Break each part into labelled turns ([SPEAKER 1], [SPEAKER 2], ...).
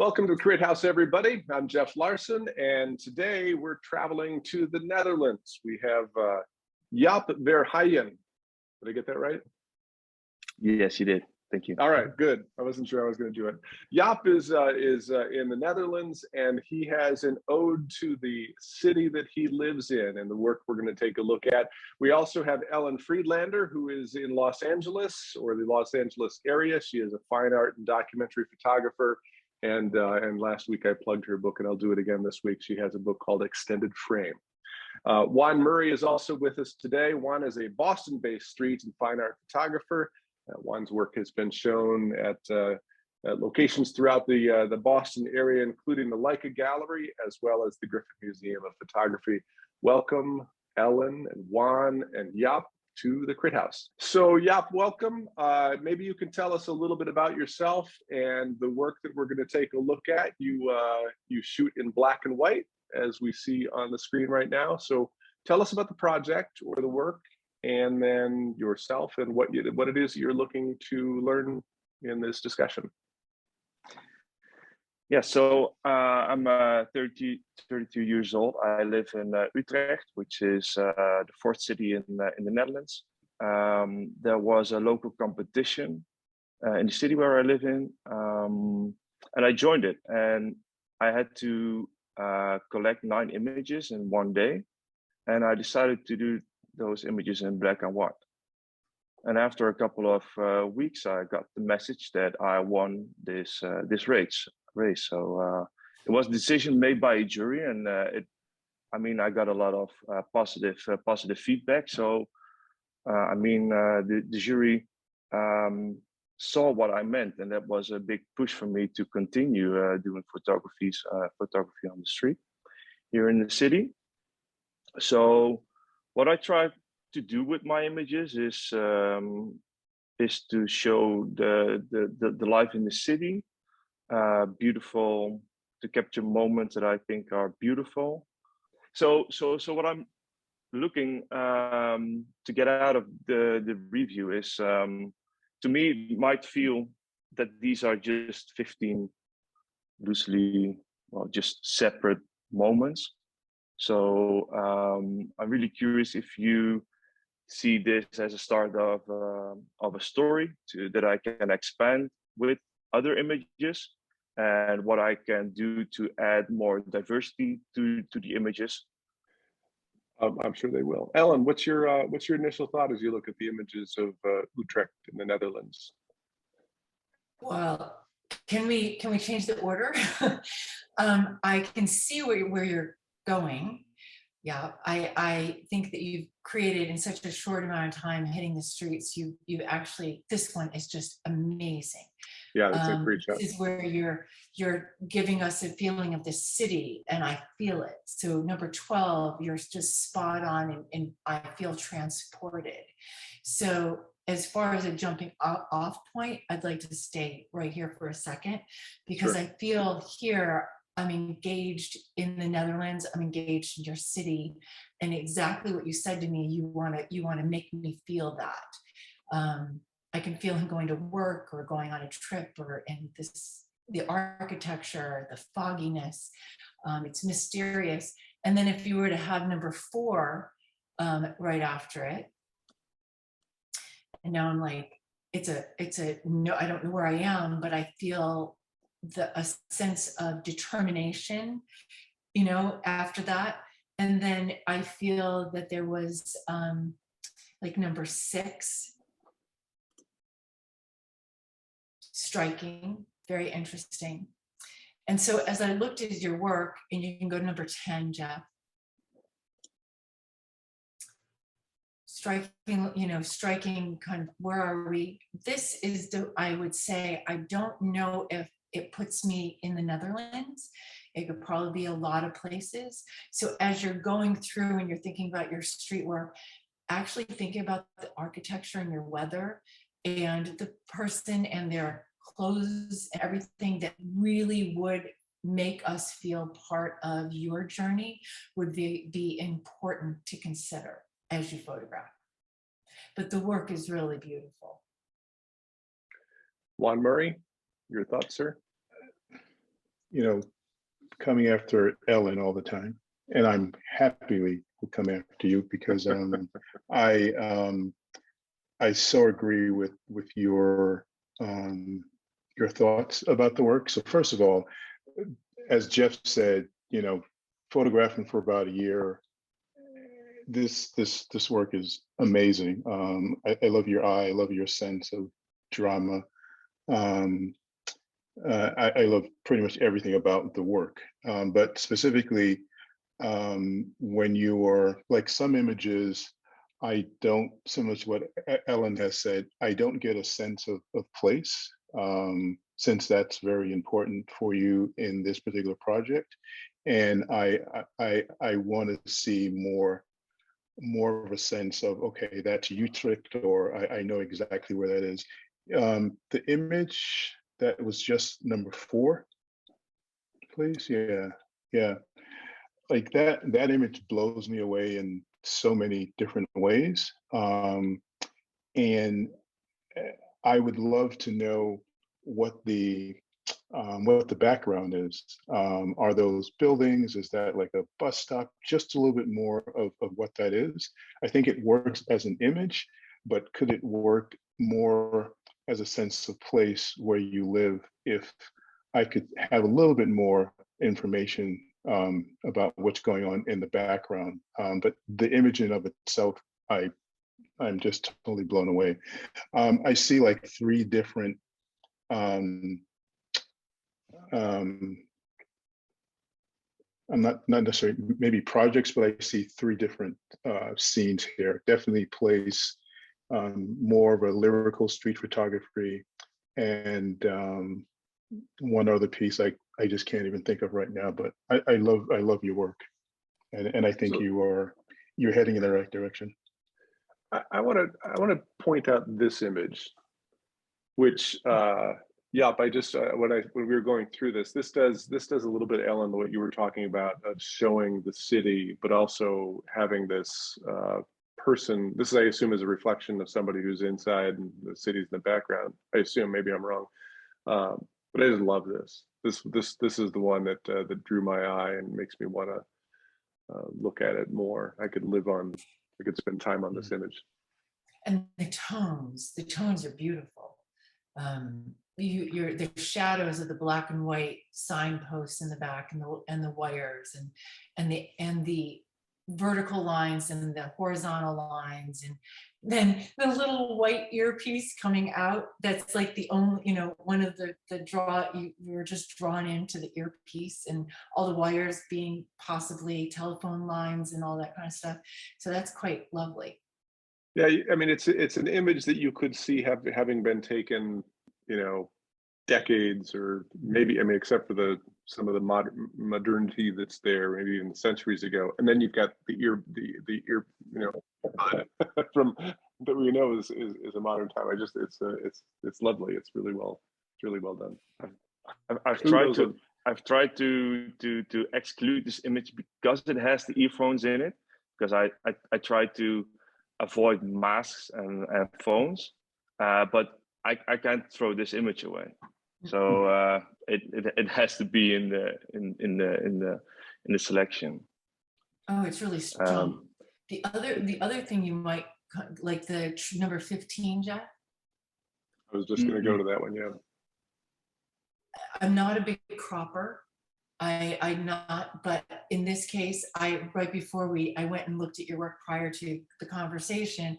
[SPEAKER 1] Welcome to Crit House, everybody. I'm Jeff Larson, and today we're traveling to the Netherlands. We have Jop Verheijen. Did I get that right?
[SPEAKER 2] Yes, you did. Thank you.
[SPEAKER 1] All right, good. I wasn't sure I was going to do it. Jop is in the Netherlands, and he has an ode to the city that he lives in and the work we're going to take a look at. We also have Ellen Friedlander, who is in Los Angeles or the Los Angeles area. She is a fine art and documentary photographer. And last week I plugged her book, and I'll do it again this week. She has a book called Extended Frame. Juan Murray is also with us today. Juan is a Boston-based street and fine art photographer. Juan's work has been shown at locations throughout the Boston area, including the Leica Gallery, as well as the Griffith Museum of Photography. Welcome, Ellen and Juan and Jop, to the Crit House. So Jop, welcome. Maybe you can tell us a little bit about yourself and the work that we're going to take a look at. You shoot in black and white, as we see on the screen right now. So tell us about the project or the work, and then yourself and what it is you're looking to learn in this discussion.
[SPEAKER 2] Yeah, so I'm 32 years old. I live in Utrecht, which is the fourth city in the Netherlands. There was a local competition in the city where I live in, and I joined it. And I had to collect 9 images in one day, and I decided to do those images in black and white. And after a couple of weeks, I got the message that I won this race. So it was a decision made by a jury, and I got a lot of positive feedback. So the jury saw what I meant, and that was a big push for me to continue doing photography on the street here in the city. So what I try to do with my images is to show the life in the city, beautiful, to capture moments that I think are beautiful. So what I'm looking to get out of the review is, to me, it might feel that these are just 15 just separate moments. So I'm really curious if you see this as a start of a story that I can expand with other images, and what I can do to add more diversity to the images.
[SPEAKER 1] I'm sure they will. Ellen, what's your initial thought as you look at the images of Utrecht in the Netherlands?
[SPEAKER 3] Well, can we change the order? I can see where you're going. Yeah, I think that you've created in such a short amount of time hitting the streets. You actually, this one is just amazing.
[SPEAKER 1] Yeah, it's a great shot.
[SPEAKER 3] This is where you're giving us a feeling of the city, and I feel it. So number 12, you're just spot on, and I feel transported. So as far as a jumping off point, I'd like to stay right here for a second, because sure. I feel here I'm engaged in the Netherlands. I'm engaged in your city, and exactly what you said to me. You want to make me feel that. I can feel him going to work or going on a trip, or in the architecture, the fogginess. It's mysterious. And then if you were to have number 4 right after it, and now I'm like, it's a no. I don't know where I am, but I feel a sense of determination, after that. And then I feel that there was like number 6, striking, very interesting. And so as I looked at your work, and you can go to number 10, Jeff, striking kind of, where are we? This is I would say, I don't know if it puts me in the Netherlands. It could probably be a lot of places. So as you're going through and you're thinking about your street work, actually thinking about the architecture and your weather and the person and their clothes and everything that really would make us feel part of your journey would be important to consider as you photograph. But the work is really beautiful.
[SPEAKER 1] Juan Murray, your thoughts, sir?
[SPEAKER 4] coming after Ellen all the time, and I'm happily will come after you because I so agree with your thoughts about the work. So first of all, as Jeff said, photographing for about a year, this work is amazing. I love your eye. I love your sense of drama. I love pretty much everything about the work, but specifically when you are like some images, I don't so much what Ellen has said. I don't get a sense of place, since that's very important for you in this particular project, and I want to see more of a sense of, okay, that's Utrecht, or I know exactly where that is. The image that was just number 4, please. Yeah. Like that image blows me away in so many different ways. And I would love to know what the background is. Are those buildings? Is that like a bus stop? Just a little bit more of what that is. I think it works as an image, but could it work more as a sense of place where you live if I could have a little bit more information about what's going on in the background. But the image in of itself, I'm just totally blown away. I see like 3 different I'm not necessarily maybe projects, but I see 3 different scenes here. Definitely plays more of a lyrical street photography, and one other piece I just can't even think of right now. But I love your work, and I think you're heading in the right direction.
[SPEAKER 1] I want to point out this image, which Jop, I just when we were going through this does a little bit, Ellen, what you were talking about of showing the city, but also having this person. This is, I assume, is a reflection of somebody who's inside and the city's in the background. I assume, maybe I'm wrong, but I just love this. This is the one that drew my eye and makes me want to look at it more. I could spend time on this image.
[SPEAKER 3] And the tones are beautiful. The shadows of the black and white signposts in the back, and the wires, and the vertical lines and the horizontal lines, and then the little white earpiece coming out. That's like the only, one of the draw. You were just drawn into the earpiece, and all the wires being possibly telephone lines and all that kind of stuff. So that's quite lovely.
[SPEAKER 1] Yeah, I mean, it's an image that you could see having been taken, decades, or maybe, I mean, except for some of the modernity that's there, maybe even centuries ago. And then you've got the ear, from that we know is a modern time. It's lovely. It's really well done.
[SPEAKER 2] I've tried to exclude this image because it has the earphones in it, because I try to avoid masks and phones, but I can't throw this image away. So it has to be in the selection.
[SPEAKER 3] Oh, it's really strong. The other thing you might like, the number 15, Jeff.
[SPEAKER 1] I was just going to go to that one. Yeah.
[SPEAKER 3] I'm not a big cropper. I'm not, but in this case, right before I went and looked at your work prior to the conversation,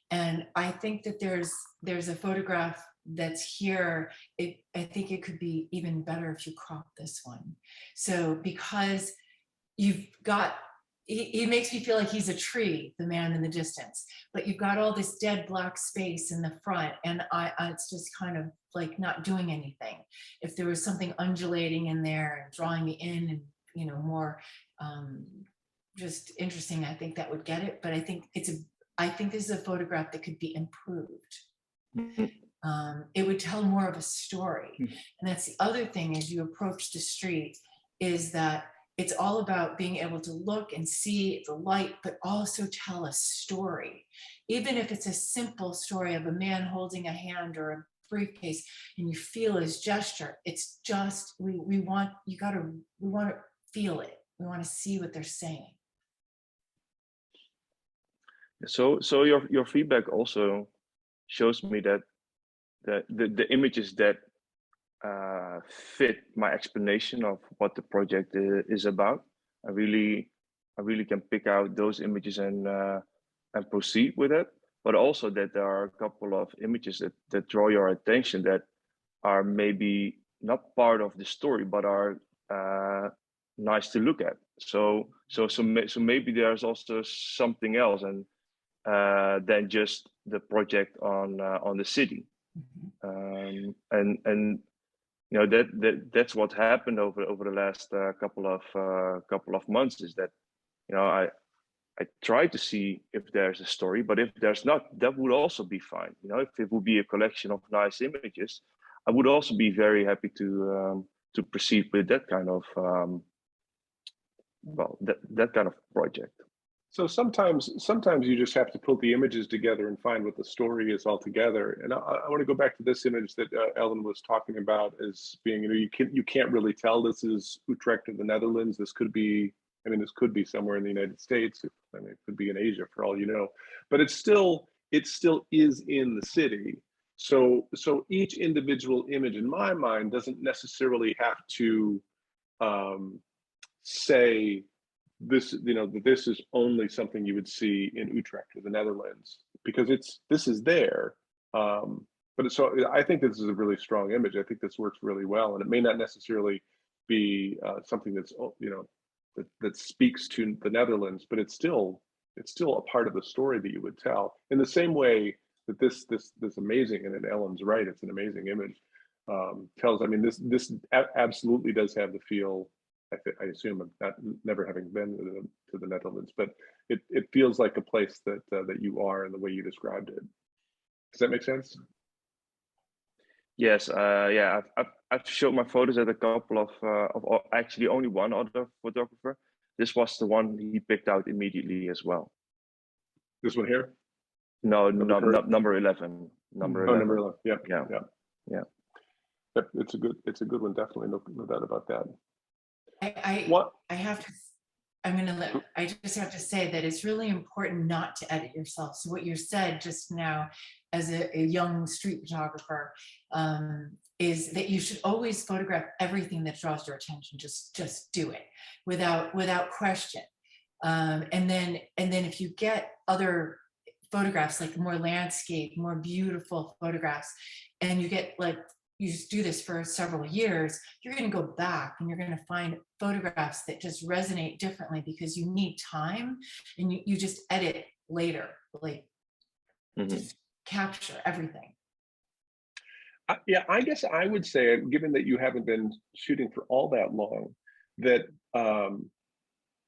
[SPEAKER 3] and I think that there's a photograph that's here. I think it could be even better if you crop this one. So because you've got, it makes me feel like he's a tree, the man in the distance, but you've got all this dead black space in the front, and it's just kind of like not doing anything. If there was something undulating in there and drawing me in, and more just interesting, I think that would get it. But I think this is a photograph that could be improved. It would tell more of a story. And that's the other thing as you approach the street, is that it's all about being able to look and see the light, but also tell a story. Even if it's a simple story of a man holding a hand, or a briefcase and you feel his gesture. It's just, we want to feel it. We want to see what they're saying.
[SPEAKER 2] So your feedback also shows me that the images that fit my explanation of what the project is about, I really can pick out those images and proceed with it. But also that there are a couple of images that draw your attention that are maybe not part of the story, but are nice to look at. So maybe there's also something else and than just the project on the city. And you know that's what happened over the last couple of months, is that, you know, I try to see if there's a story, but if there's not, that would also be fine. You know, if it would be a collection of nice images, I would also be very happy to proceed with that kind of that kind of project.
[SPEAKER 1] So sometimes you just have to put the images together and find what the story is altogether. And I want to go back to this image that Ellen was talking about as being, you know, you can't really tell this is Utrecht in the Netherlands. This could be, I mean, this could be somewhere in the United States. I mean, it could be in Asia for all you know, but it still is in the city. So each individual image in my mind doesn't necessarily have to say this, you know, that this is only something you would see in Utrecht or the Netherlands, because this is there. But so I think this is a really strong image. I think this works really well, and it may not necessarily be something that's, you know, that speaks to the Netherlands, but it's still a part of the story that you would tell. In the same way that this amazing, and Ellen's right, it's an amazing image. Tells, I mean, this absolutely does have the feel. I assume, of never having been to the Netherlands, but it feels like a place that you are in the way you described it. Does that make sense?
[SPEAKER 2] Yes, yeah, I've showed my photos at a couple of actually only one other photographer. This was the one he picked out immediately as well.
[SPEAKER 1] This one here?
[SPEAKER 2] No, number 11. Number 11.
[SPEAKER 1] Oh, number 11. Yeah. Yep, it's a good one. Definitely, no doubt about that.
[SPEAKER 3] I just have to say that it's really important not to edit yourself. So what you said just now as a young street photographer is that you should always photograph everything that draws your attention. Just do it without question. And then if you get other photographs, like more landscape, more beautiful photographs, and you get like, you just do this for several years, you're going to go back and you're going to find photographs that just resonate differently, because you need time and you just edit later, like just capture everything.
[SPEAKER 1] Yeah, I guess I would say, given that you haven't been shooting for all that long, that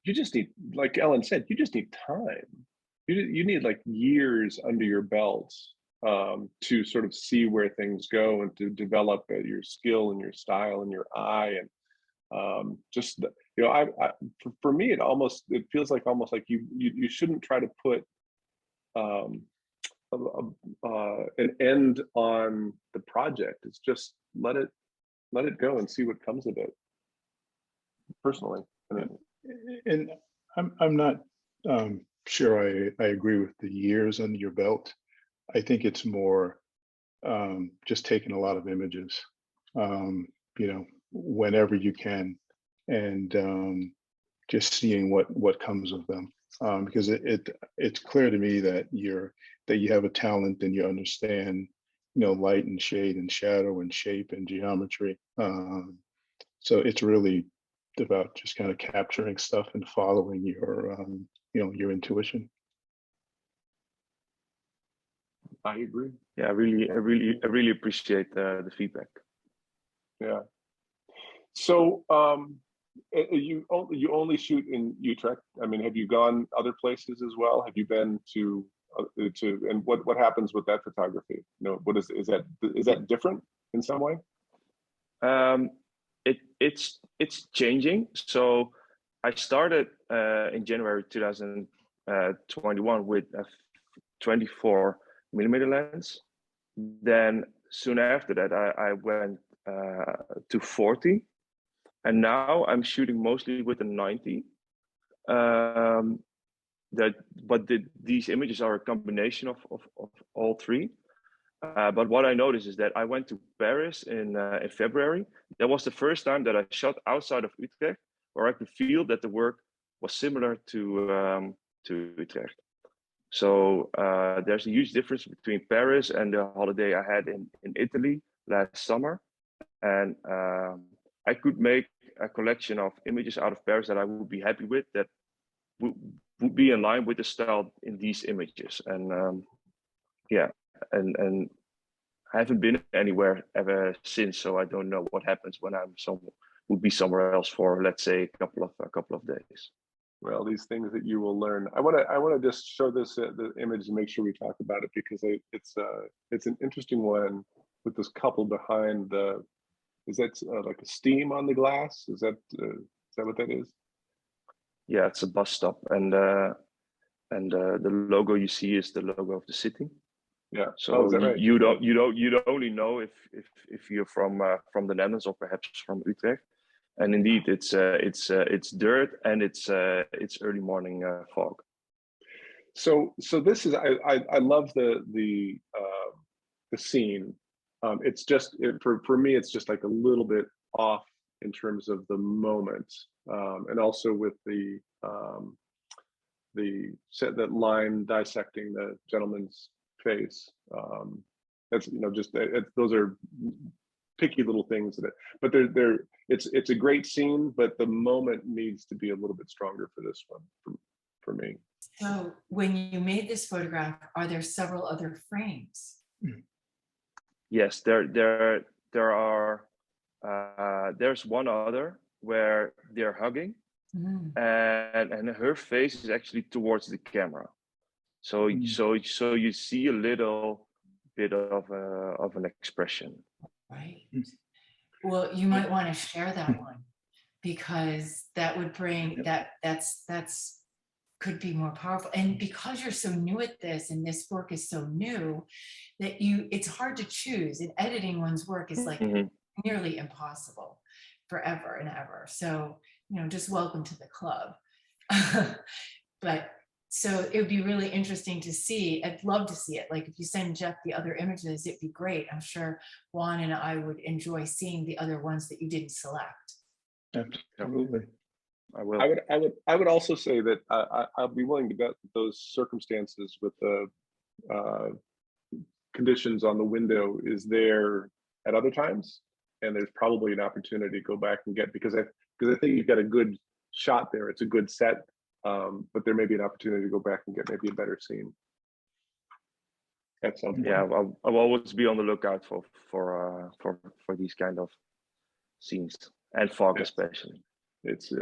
[SPEAKER 1] you just need, like Ellen said, you just need time. You need like years under your belt to sort of see where things go and to develop your skill and your style and your eye, and just, you know, for me it feels like almost like you shouldn't try to put an end on the project. It's just let it go and see what comes of it. Personally,
[SPEAKER 4] and I'm not sure I agree with the years under your belt. I think it's more just taking a lot of images, you know, whenever you can, and just seeing what comes of them, because it's clear to me that you have a talent and you understand, you know, light and shade and shadow and shape and geometry. So it's really about just kind of capturing stuff and following your you know, your intuition.
[SPEAKER 1] I agree.
[SPEAKER 2] Yeah, I really appreciate the feedback.
[SPEAKER 1] Yeah. So you only shoot in Utrecht. I mean, have you gone other places as well? Have you been to and what happens with that photography? You know, what is that different in some way?
[SPEAKER 2] It's changing. So I started in January 2021 with a 24mm lens. Then soon after that, I went to 40, and now I'm shooting mostly with a 90. These images are a combination of all three. But what I noticed is that I went to Paris in February. That was the first time that I shot outside of Utrecht, where I could feel that the work was similar to Utrecht. So there's a huge difference between Paris and the holiday I had in Italy last summer. And I could make a collection of images out of Paris that I would be happy with, that would be in line with the style in these images. And yeah, and I haven't been anywhere ever since, so I don't know what happens when would be somewhere else for, let's say, a couple of days.
[SPEAKER 1] Well, these things that you will learn. I want to just show this the image and make sure we talk about it, because it's an interesting one with this couple behind the. Is that like a steam on the glass? Is that what that is?
[SPEAKER 2] Yeah, it's a bus stop, and the logo you see is the logo of the city.
[SPEAKER 1] Yeah.
[SPEAKER 2] So
[SPEAKER 1] is that right?
[SPEAKER 2] you'd only know if you're from the Netherlands or perhaps from Utrecht. And indeed, it's dirt and it's early morning fog.
[SPEAKER 1] So this is I love the scene. It's just for me, it's just like a little bit off in terms of the moment, and also with the set, that line dissecting the gentleman's face. That's just those are picky little things but it's a great scene, but the moment needs to be a little bit stronger for this one for me.
[SPEAKER 3] So when you made this photograph, are there several other frames?
[SPEAKER 2] Yes, there are. There's one other where they're hugging, and her face is actually towards the camera. So you see a little bit of an expression.
[SPEAKER 3] Right. Well, you might want to share that one, because that would bring that's could be more powerful. And because you're so new at this, and this work is so new, that it's hard to choose. And editing one's work is like nearly impossible forever and ever. So, just welcome to the club. But so it would be really interesting to see. I'd love to see it. Like if you send Jeff the other images, it'd be great. I'm sure Juan and I would enjoy seeing the other ones that you didn't select.
[SPEAKER 4] Absolutely.
[SPEAKER 2] I will.
[SPEAKER 1] I would also say that I'll be willing to bet that those circumstances with the conditions on the window is there at other times, and there's probably an opportunity to go back and get, because I think you've got a good shot there. It's a good set. But there may be an opportunity to go back and get maybe a better scene at some point.
[SPEAKER 2] Yeah, I'll always be on the lookout for these kind of scenes, and fog especially.
[SPEAKER 1] It's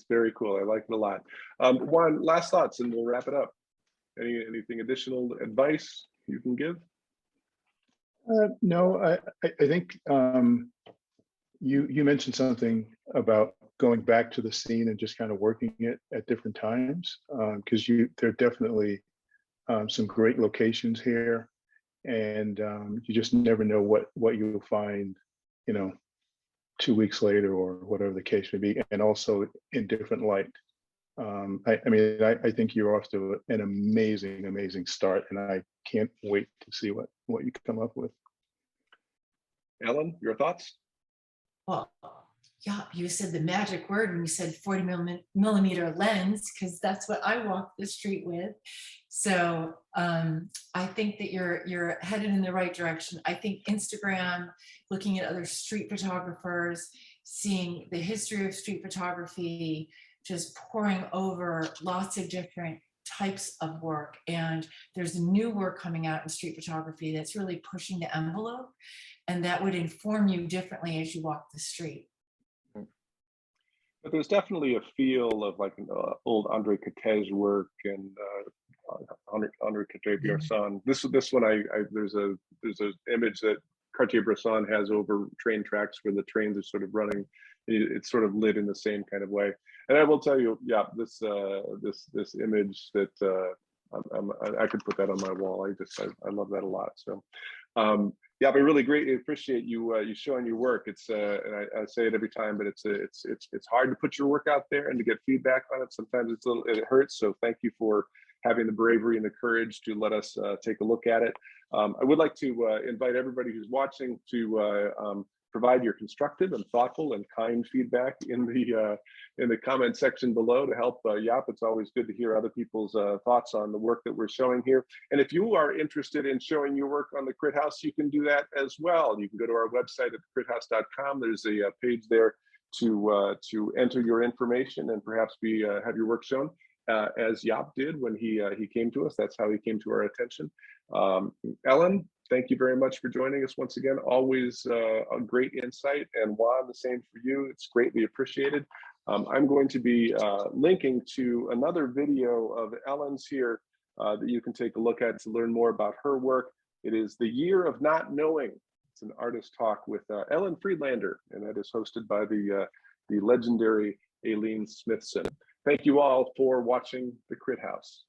[SPEAKER 1] very cool. I like it a lot. Juan, last thoughts, and we'll wrap it up. Anything additional advice you can give?
[SPEAKER 4] No, I think you mentioned something about going back to the scene and just kind of working it at different times, because there are definitely some great locations here, and you just never know what you'll find, 2 weeks later or whatever the case may be, and also in different light. I think you're off to an amazing start, and I can't wait to see what you come up with.
[SPEAKER 1] Ellen, your thoughts?
[SPEAKER 3] Well, yeah, you said the magic word when you said 40 millimeter lens, because that's what I walk the street with. So I think that you're headed in the right direction. I think Instagram, looking at other street photographers, seeing the history of street photography, just pouring over lots of different types of work. And there's new work coming out in street photography that's really pushing the envelope, and that would inform you differently as you walk the street.
[SPEAKER 1] But there's definitely a feel of like old Andre Catège work and Andre Cartier-Bresson. This one, there's an image that Cartier-Bresson has over train tracks where the trains are sort of running. It's sort of lit in the same kind of way. And I will tell you, yeah, this image that I could put that on my wall. I love that a lot. So Yeah, but really greatly appreciate you you showing your work. It's and I say it every time, but it's hard to put your work out there and to get feedback on it. Sometimes it's a little, it hurts. So thank you for having the bravery and the courage to let us take a look at it. I would like to invite everybody who's watching to provide your constructive and thoughtful and kind feedback in the comment section below to help Jop. It's always good to hear other people's thoughts on the work that we're showing here. And if you are interested in showing your work on the Crit House, you can do that as well. You can go to our website at crithouse.com. There's a page there to enter your information and perhaps have your work shown. As Jop did when he came to us. That's how he came to our attention. Ellen, thank you very much for joining us once again. Always a great insight. And Juan, the same for you. It's greatly appreciated. I'm going to be linking to another video of Ellen's here that you can take a look at to learn more about her work. It is The Year of Not Knowing. It's an artist talk with Ellen Friedlander, and that is hosted by the legendary Aileen Smithson. Thank you all for watching the Crit House.